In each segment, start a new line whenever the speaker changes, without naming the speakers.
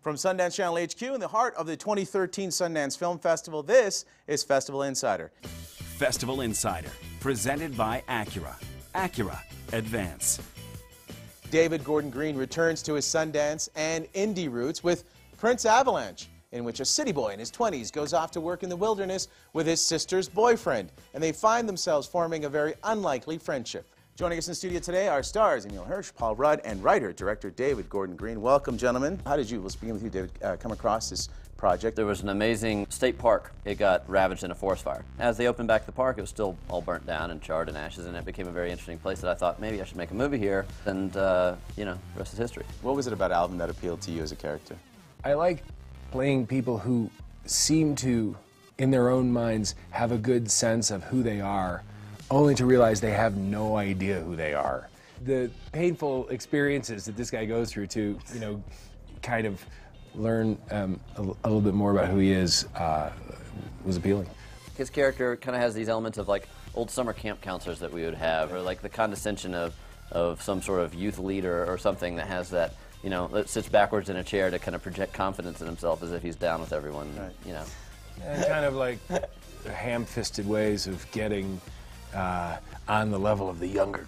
From Sundance Channel HQ in the heart of the 2013 Sundance Film Festival, this is Festival Insider.
Festival Insider, presented by Acura. Acura, advance.
David Gordon Green returns to his Sundance and indie roots with Prince Avalanche, in which a city boy in his 20s goes off to work in the wilderness with his sister's boyfriend, and they find themselves forming a very unlikely friendship. Joining us in the studio today are stars Emile Hirsch, Paul Rudd, and writer-director David Gordon Green. Welcome, gentlemen. How did you, let's begin with you, David, come across this project?
There was an amazing state park. It got ravaged in a forest fire. As they opened back the park, it was still all burnt down and charred and ashes, and it became a very interesting place that I thought maybe I should make a movie here, and, you know, the rest is history.
What was it about Alvin that appealed to you as a character?
I like playing people who seem to, in their own minds, have a good sense of who they are, only to realize they have no idea who they are. The painful experiences that this guy goes through to, you know, kind of learn a little bit more about who he is was appealing.
His character kind of has these elements of like old summer camp counselors that we would have, or like the condescension of some sort of youth leader or something that has that, you know, that sits backwards in a chair to kind of project confidence in himself as if he's down with everyone, right. You know.
And kind of like ham-fisted ways of getting on the level of the younger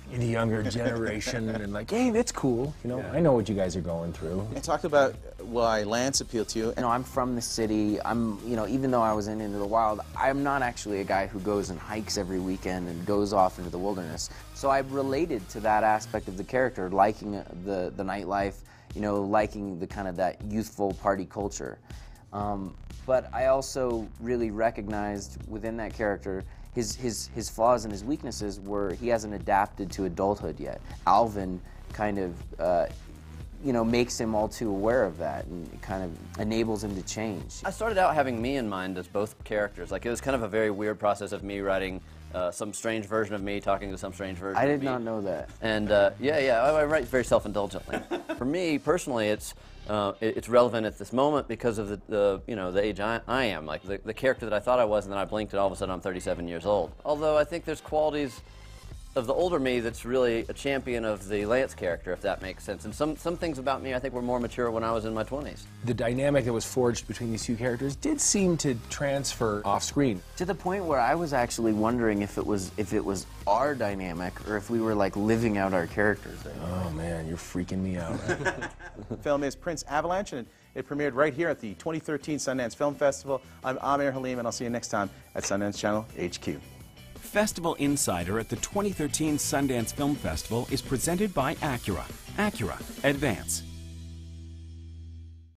generation, and like, hey, that's cool, you know, I know what you guys are going through.
You talked about why Lance appealed to you.
You know, I'm from the city. You know, even though I was in Into the Wild, I'm not actually a guy who goes and hikes every weekend and goes off into the wilderness. So I related to that aspect of the character, liking the nightlife, you know, liking the kind of that youthful party culture. But I also really recognized within that character his flaws and his weaknesses were he hasn't adapted to adulthood yet. Alvin kind of, you know, makes him all too aware of that and kind of enables him to change.
I started out having me in mind as both characters. Like, it was kind of a very weird process of me writing some strange version of me talking to some strange version of me.
I did not know that.
And I write very self-indulgently. For me, personally, it's relevant at this moment because of the you know, the age I am. Like, the character that I thought I was, and then I blinked and all of a sudden I'm 37 years old. Although I think there's qualities of the older me that's really a champion of the Lance character, if that makes sense. And some things about me I think were more mature when I was in my 20s.
The dynamic that was forged between these two characters did seem to transfer off screen.
To the point where I was actually wondering if it was our dynamic or if we were like living out our characters.
Oh man, you're freaking me out.
The film is Prince Avalanche, and it premiered right here at the 2013 Sundance Film Festival. I'm Amir Halim, and I'll see you next time at Sundance Channel HQ.
Festival Insider at the 2013 Sundance Film Festival is presented by Acura. Acura, advance.